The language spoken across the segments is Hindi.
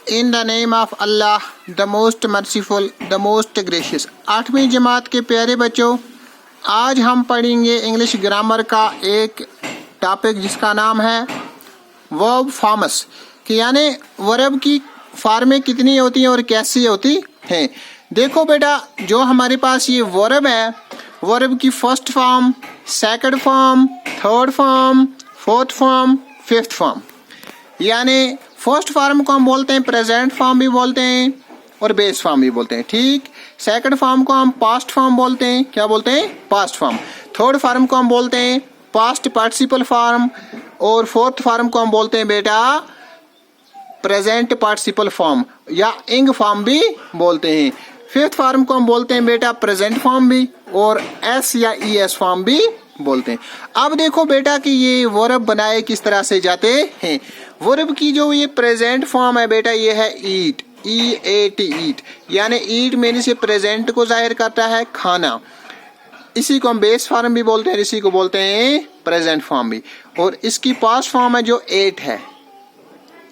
In the name of Allah the most merciful the most gracious. 8वीं जमात के प्यारे बच्चों, आज हम पढ़ेंगे इंग्लिश ग्रामर का एक टॉपिक जिसका नाम है वर्ब फॉर्म्स, कि यानी वर्ब की फॉर्में कितनी होती हैं और कैसी होती हैं। देखो बेटा, जो हमारे पास ये वर्ब है, वर्ब की first form, second form, third form, fourth form, fifth form. यानी फर्स्ट फॉर्म को हम बोलते हैं प्रेजेंट फॉर्म भी बोलते हैं और बेस फॉर्म भी बोलते हैं, ठीक। सेकंड फॉर्म को हम पास्ट फॉर्म बोलते हैं, क्या बोलते हैं, पास्ट फॉर्म। थर्ड फॉर्म को हम बोलते हैं पास्ट पार्टिसिपल फॉर्म और फोर्थ फॉर्म को हम बोलते हैं बेटा प्रेजेंट पार्टिसिपल फॉर्म या इंग फॉर्म भी बोलते हैं। फिफ्थ फॉर्म को हम बोलते हैं बेटा प्रेजेंट फॉर्म भी और एस या ई एस फॉर्म भी बोलते हैं। अब देखो बेटा कि ये वर्ब बनाए किस तरह से जाते हैं। वर्ब की जो ये प्रेजेंट फॉर्म है बेटा, ये है ईट, ई ए टी, ईट। यानी ईट मेरे से प्रेजेंट को जाहिर करता है, खाना। इसी को हम बेस फॉर्म भी बोलते हैं, इसी को बोलते हैं प्रेजेंट फॉर्म भी। और इसकी पास्ट फॉर्म है जो एट है,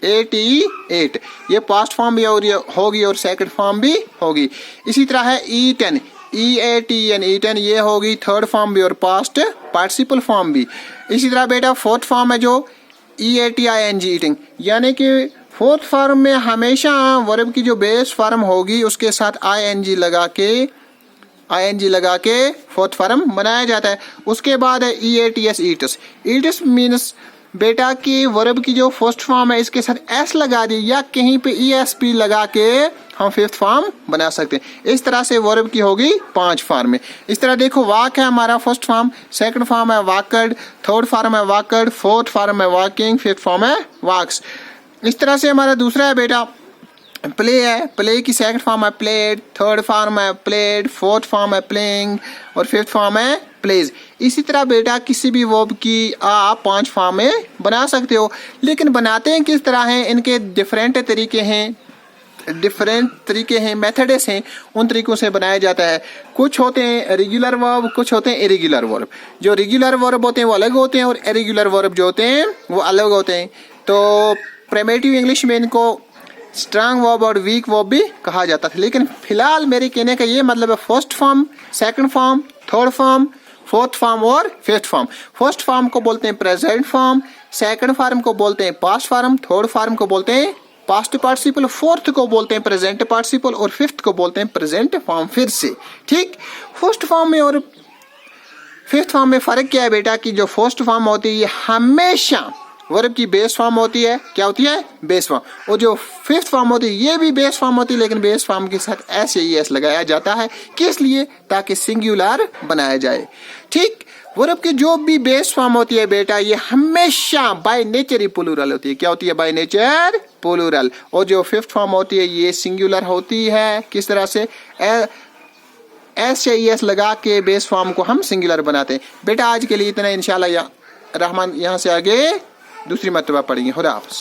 एटी, एट। ये पास्ट फॉर्म भी होगी और सेकंड फॉर्म भी होगी। इसी तरह है eaten, E A T N, eaten, ये होगी थर्ड फॉर्म भी और पास्ट पार्टिसिपल फॉर्म भी। इसी तरह बेटा फोर्थ फॉर्म है जो E A T I N G, eating. यानी कि फोर्थ फॉर्म में हमेशा वर्ब की जो बेस फॉर्म होगी उसके साथ आई एन जी लगा के फोर्थ फॉर्म बनाया जाता है। उसके बाद है E A T S, eats. Eats means बेटा की वर्ब की जो फर्स्ट फॉर्म है इसके साथ एस लगा दी या कहीं पे ई एस पी लगा के हम फिफ्थ फॉर्म बना सकते हैं। इस तरह से वर्ब की होगी 5 फॉर्म में। इस तरह देखो, वाक है हमारा फर्स्ट फॉर्म, सेकंड फॉर्म है वाकड, थर्ड फॉर्म है वाकड, फोर्थ फॉर्म है वाकिंग, फिफ्थ फॉर्म है वाक्स। इस तरह से हमारा दूसरा है बेटा प्ले है, प्ले की सेकंड फॉर्म है प्लेड, थर्ड फॉर्म है प्लेड, फोर्थ फॉर्म है प्लेइंग और फिफ्थ फॉर्म है प्लेज। इसी तरह बेटा किसी भी वर्ब की आप 5 फॉर्म में बना सकते हो। लेकिन बनाते हैं किस तरह हैं, इनके डिफरेंट तरीके हैं, मेथड्स हैं, उन तरीकों से बनाया जाता है। कुछ होते हैं रेगुलर वर्ब, कुछ होते हैं इरेगुलर वर्ब। जो रेगुलर वर्ब होते हैं वो अलग होते हैं और इरेगुलर वर्ब जो होते हैं वो अलग होते हैं। तो प्राइमेटिव इंग्लिश में इनको स्ट्रांग वर्ब और वीक वर्ब भी कहा जाता था। लेकिन फिलहाल मेरे कहने का ये मतलब है first form, second form, third form, fourth form और फिफ्थ फॉर्म। फर्स्ट फॉर्म को बोलते हैं प्रेजेंट फॉर्म, सेकंड फॉर्म को बोलते हैं पास्ट फॉर्म, थर्ड फॉर्म को बोलते हैं पास्ट पार्टिसिपल, फोर्थ को बोलते हैं प्रेजेंट पार्टिसिपल और फिफ्थ को बोलते हैं प्रेजेंट फॉर्म। फिर से ठीक, फर्स्ट फॉर्म में और फिफ्थ फॉर्म में फर्क क्या है बेटा कि जो फर्स्ट फॉर्म होती है ये हमेशा वर्ब की बेस फॉर्म होती है, क्या होती है, बेस फॉर्म। और जो फिफ्थ फॉर्म होती है ये भी बेस फॉर्म होती है, लेकिन बेस फॉर्म के साथ एस या ई एस लगाया जाता है। किस लिए, ताकि सिंगुलर बनाया जाए। ठीक, वर्ब की जो भी बेस फॉर्म होती है बेटा ये हमेशा बाय नेचर ही प्लूरल होती है। क्या होती है, बाय नेचर प्लूरल। और जो फिफ्थ फॉर्म होती है ये सिंगुलर होती है। किस तरह से, एस या ई एस लगा के बेस फॉर्म को हम सिंगुलर बनाते हैं। बेटा आज के लिए इतना, इंशाल्लाह रहमान यहाँ से आगे दूसरी मर्तबा पढ़ेंगे। खुदा हाफ़िज़।